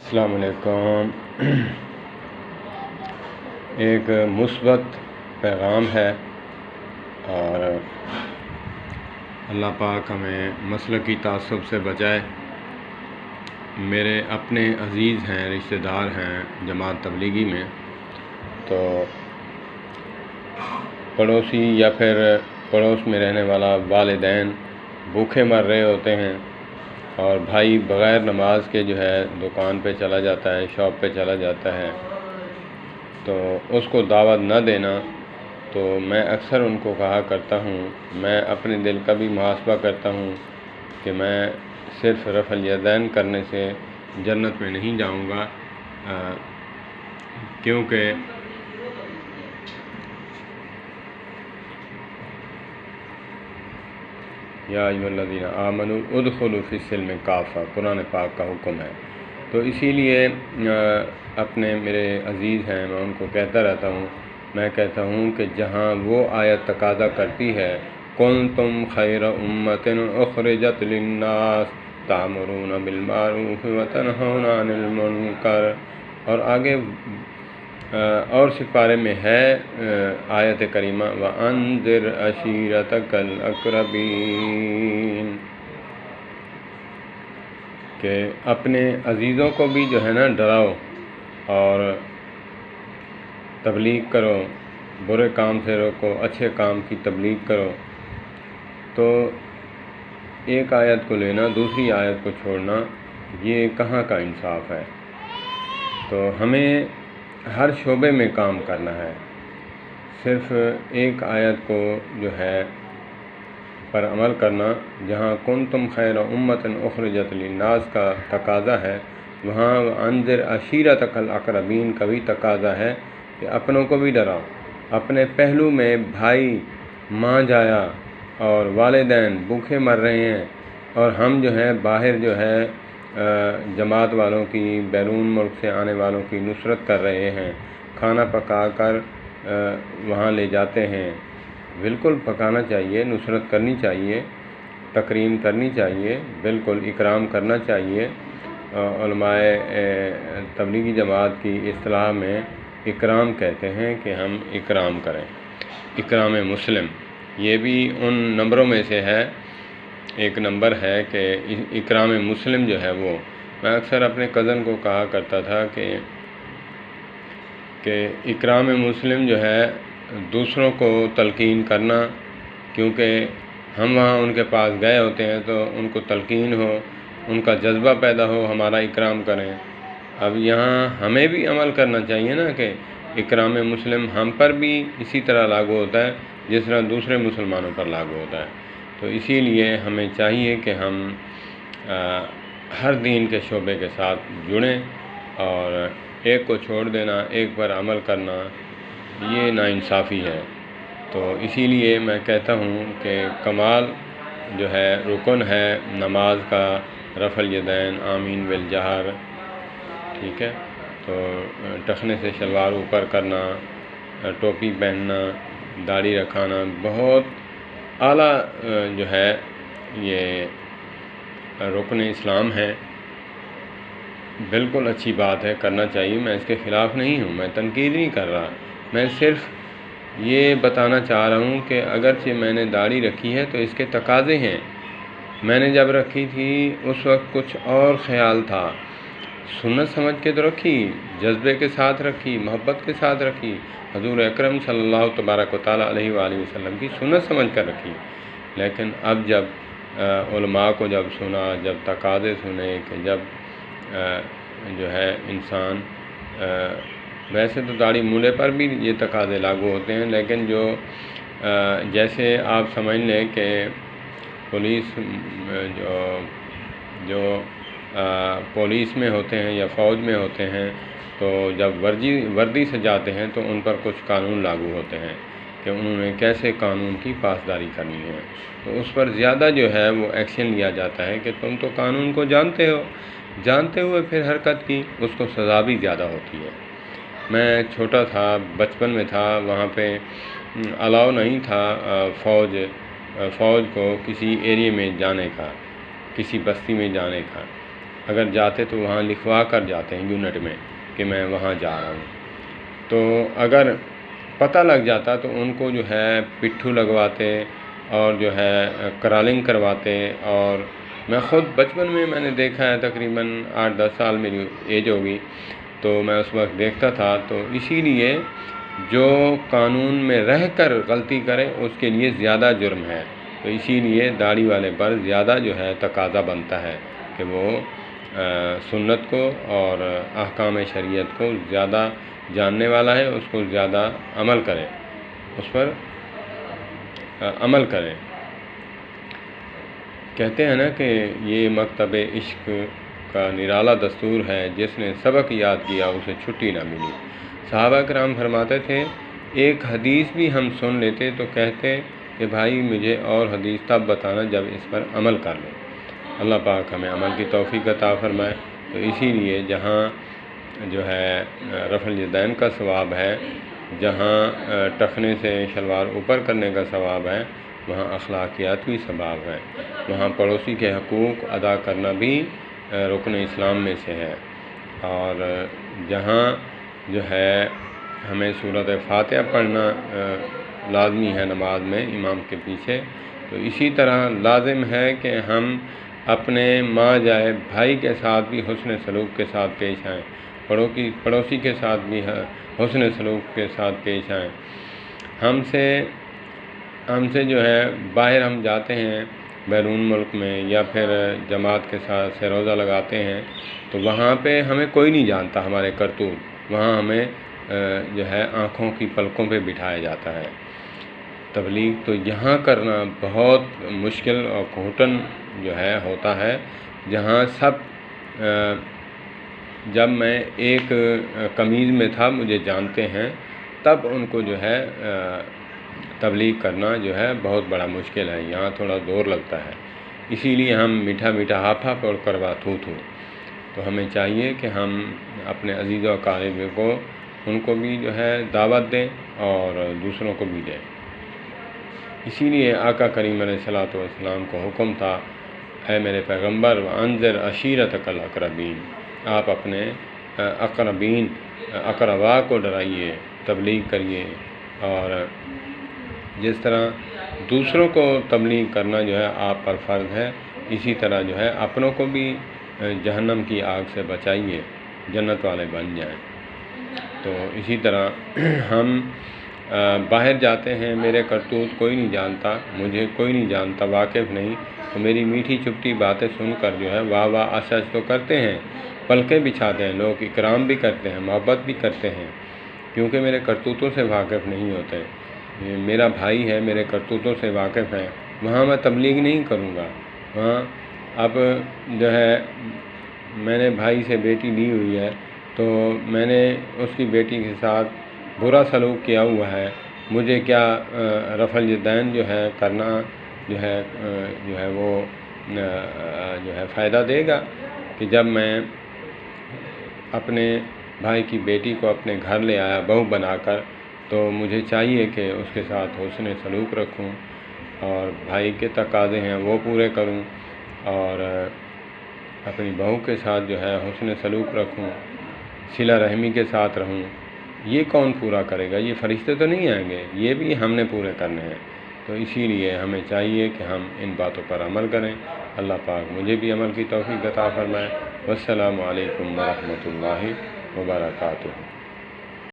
السلام علیکم۔ ایک مثبت پیغام ہے اور اللہ پاک ہمیں مسلکی تعصب سے بچائے۔ میرے اپنے عزیز ہیں، رشتہ دار ہیں جماعت تبلیغی میں، تو پڑوسی یا پھر پڑوس میں رہنے والا والدین بھوکے مر رہے ہوتے ہیں اور بھائی بغیر نماز کے جو ہے دکان پہ چلا جاتا ہے، شاپ پہ چلا جاتا ہے، تو اس کو دعوت نہ دینا۔ تو میں اکثر ان کو کہا کرتا ہوں، میں اپنے دل کا بھی محاسبہ کرتا ہوں کہ میں صرف رفع الیدین کرنے سے جنت میں نہیں جاؤں گا، کیونکہ یا ایھا الذین آمنوا ادخلوا فی السلم کافہ، قرآن پاک کا حکم ہے۔ تو اسی لیے اپنے میرے عزیز ہیں، میں ان کو کہتا رہتا ہوں، میں کہتا ہوں کہ جہاں وہ آیت تقاضا کرتی ہے کنتم خیر امۃ اخرجت للناس تأمرون بالمعروف وتنہون عن المنکر، اور آگے اور سپارے میں ہے آیت کریمہ وَأَنذِرْ عَشِيرَتَكَ الْأَقْرَبِينَ، کہ اپنے عزیزوں کو بھی جو ہے نا ڈراؤ اور تبلیغ کرو، برے کام سے روکو، اچھے کام کی تبلیغ کرو۔ تو ایک آیت کو لینا، دوسری آیت کو چھوڑنا، یہ کہاں کا انصاف ہے؟ تو ہمیں ہر شعبے میں کام کرنا ہے، صرف ایک آیت کو جو ہے پر عمل کرنا۔ جہاں کنتم خیر امۃ اخرجت للناس کا تقاضا ہے، وہاں انذر عشیرتک الاقربین کا بھی تقاضا ہے کہ اپنوں کو بھی ڈراؤ۔ اپنے پہلو میں بھائی ماں جایا اور والدین بھوکے مر رہے ہیں، اور ہم جو ہے باہر جو ہے جماعت والوں کی، بیرون ملک سے آنے والوں کی نصرت کر رہے ہیں، کھانا پکا کر وہاں لے جاتے ہیں۔ بالکل پکانا چاہیے، نصرت کرنی چاہیے، تکریم کرنی چاہیے، بالکل اکرام کرنا چاہیے۔ علماء تبلیغی جماعت کی اصطلاح میں اکرام کہتے ہیں کہ ہم اکرام کریں، اکرام مسلم۔ یہ بھی ان نمبروں میں سے ہے، ایک نمبر ہے کہ اکرام مسلم جو ہے وہ، میں اکثر اپنے کزن کو کہا کرتا تھا کہ اکرام مسلم جو ہے دوسروں کو تلقین کرنا، کیونکہ ہم وہاں ان کے پاس گئے ہوتے ہیں تو ان کو تلقین ہو، ان کا جذبہ پیدا ہو، ہمارا اکرام کریں۔ اب یہاں ہمیں بھی عمل کرنا چاہیے نا کہ اکرام مسلم ہم پر بھی اسی طرح لاگو ہوتا ہے جس طرح دوسرے مسلمانوں پر لاگو ہوتا ہے۔ تو اسی لیے ہمیں چاہیے کہ ہم ہر دین کے شعبے کے ساتھ جڑیں، اور ایک کو چھوڑ دینا، ایک پر عمل کرنا، یہ ناانصافی ہے۔ تو اسی لیے میں کہتا ہوں کہ کمال جو ہے رکن ہے نماز کا رفع الیدین، آمین بالجہر، ٹھیک ہے۔ تو ٹخنے سے شلوار اوپر کرنا، ٹوپی پہننا، داڑھی رکھانا بہت اعلیٰ جو ہے یہ رکن اسلام ہے، بالکل اچھی بات ہے، کرنا چاہیے۔ میں اس کے خلاف نہیں ہوں، میں تنقید نہیں کر رہا، میں صرف یہ بتانا چاہ رہا ہوں کہ اگرچہ میں نے داڑھی رکھی ہے تو اس کے تقاضے ہیں۔ میں نے جب رکھی تھی اس وقت کچھ اور خیال تھا، سنت سمجھ کے تو رکھی، جذبے کے ساتھ رکھی، محبت کے ساتھ رکھی، حضور اکرم صلی اللہ تبارک و تعالیٰ علیہ وآلہ وسلم کی سنت سمجھ کر رکھی۔ لیکن اب جب علماء کو جب سنا، جب تقاضے سنے کہ جب جو ہے انسان، ویسے تو داڑھی مونڈے پر بھی یہ تقاضے لاگو ہوتے ہیں، لیکن جو جیسے آپ سمجھ لیں کہ پولیس جو پولیس میں ہوتے ہیں یا فوج میں ہوتے ہیں، تو جب وردی سے جاتے ہیں تو ان پر کچھ قانون لاگو ہوتے ہیں کہ انہوں نے کیسے قانون کی پاسداری کرنی ہے، تو اس پر زیادہ جو ہے وہ ایکشن لیا جاتا ہے کہ تم تو قانون کو جانتے ہو، جانتے ہوئے پھر حرکت کی، اس کو سزا بھی زیادہ ہوتی ہے۔ میں چھوٹا تھا، بچپن میں تھا، وہاں پہ الاؤ نہیں تھا فوج کو کسی ایریے میں جانے کا، کسی بستی میں جانے کا۔ اگر جاتے تو وہاں لکھوا کر جاتے ہیں یونٹ میں کہ میں وہاں جا رہا ہوں. تو اگر پتہ لگ جاتا تو ان کو جو ہے پٹھو لگواتے اور جو ہے کرالنگ کرواتے. اور میں خود بچپن میں نے دیکھا ہے، تقریباً 8-10 سال میری ایج ہوگی، تو میں اس وقت دیکھتا تھا. تو اسی لیے جو قانون میں رہ کر غلطی کرے اس کے لیے زیادہ جرم ہے. تو اسی لیے داڑھی والے پر زیادہ جو ہے تقاضا بنتا ہے کہ وہ سنت کو اور احکام شریعت کو زیادہ جاننے والا ہے، اس کو زیادہ عمل کرے، اس پر عمل کرے. کہتے ہیں نا کہ یہ مکتب عشق کا نرالا دستور ہے، جس نے سبق یاد کیا اسے چھٹی نہ ملی. صحابہ کرام فرماتے تھے ایک حدیث بھی ہم سن لیتے تو کہتے کہ بھائی مجھے اور حدیث تب بتانا جب اس پر عمل کر لیں. اللہ پاک ہمیں عمل کی توفیق عطا فرمائے. تو اسی لیے جہاں جو ہے رفع الیدین کا ثواب ہے، جہاں ٹخنے سے شلوار اوپر کرنے کا ثواب ہے، وہاں اخلاقیات بھی ثواب ہے. وہاں پڑوسی کے حقوق ادا کرنا بھی رکن اسلام میں سے ہے. اور جہاں جو ہے ہمیں سورۃ فاتحہ پڑھنا لازمی ہے نماز میں امام کے پیچھے، تو اسی طرح لازم ہے کہ ہم اپنے ماں جائے بھائی کے ساتھ بھی حسن سلوک کے ساتھ پیش آئیں، پڑوسی کے ساتھ بھی حسن سلوک کے ساتھ پیش آئیں. ہم سے جو ہے باہر ہم جاتے ہیں بیرون ملک میں یا پھر جماعت کے ساتھ سے روزہ لگاتے ہیں، تو وہاں پہ ہمیں کوئی نہیں جانتا ہمارے کرتوت. وہاں ہمیں جو ہے آنکھوں کی پلکوں پہ بٹھایا جاتا ہے. تبلیغ تو یہاں کرنا بہت مشکل اور گھٹن جو ہے ہوتا ہے، جہاں سب جب میں ایک قمیض میں تھا مجھے جانتے ہیں، تب ان کو جو ہے تبلیغ کرنا جو ہے بہت بڑا مشکل ہے. یہاں تھوڑا زور لگتا ہے، اسی لیے ہم میٹھا میٹھا ہاپھا پڑ کروا تھو. تو ہمیں چاہیے کہ ہم اپنے عزیز و اقارب کو ان کو بھی جو ہے دعوت دیں اور دوسروں کو بھی دیں. اسی لیے آقا کریم علیہ الصلوۃ والسلام کو حکم تھا اے میرے پیغمبر وانذر عشیرتک الاقربین، آپ اپنے اقربین اقربا کو ڈرائیے، تبلیغ کریے. اور جس طرح دوسروں کو تبلیغ کرنا جو ہے آپ پر فرض ہے، اسی طرح جو ہے اپنوں کو بھی جہنم کی آگ سے بچائیے، جنت والے بن جائیں. تو اسی طرح ہم باہر جاتے ہیں، میرے کرتوت کوئی نہیں جانتا، مجھے کوئی نہیں جانتا، واقف نہیں، تو میری میٹھی چپٹی باتیں سن کر جو ہے واہ واہ اچھا تو کرتے ہیں، پلکیں بچھاتے ہیں، لوگ اکرام بھی کرتے ہیں، محبت بھی کرتے ہیں، کیونکہ میرے کرتوتوں سے واقف نہیں ہوتے. میرا بھائی ہے، میرے کرتوتوں سے واقف ہے، وہاں میں تبلیغ نہیں کروں گا. وہاں اب جو ہے میں نے بھائی سے بیٹی لی ہوئی ہے، تو میں نے اس کی بیٹی کے ساتھ برا سلوک کیا ہوا ہے، مجھے کیا رفع الیدین جو ہے کرنا جو ہے وہ جو ہے فائدہ دے گا؟ کہ جب میں اپنے بھائی کی بیٹی کو اپنے گھر لے آیا بہو بنا کر، تو مجھے چاہیے کہ اس کے ساتھ حسن سلوک رکھوں اور بھائی کے تقاضے ہیں وہ پورے کروں، اور اپنی بہو کے ساتھ جو ہے حسن سلوک رکھوں، صلہ رحمی کے ساتھ رہوں. یہ کون پورا کرے گا؟ یہ فرشتے تو نہیں آئیں گے، یہ بھی ہم نے پورے کرنے ہیں. تو اسی لیے ہمیں چاہیے کہ ہم ان باتوں پر عمل کریں. اللہ پاک مجھے بھی عمل کی توفیق عطا فرمائے. والسلام علیکم ورحمۃ اللہ وبرکاتہ.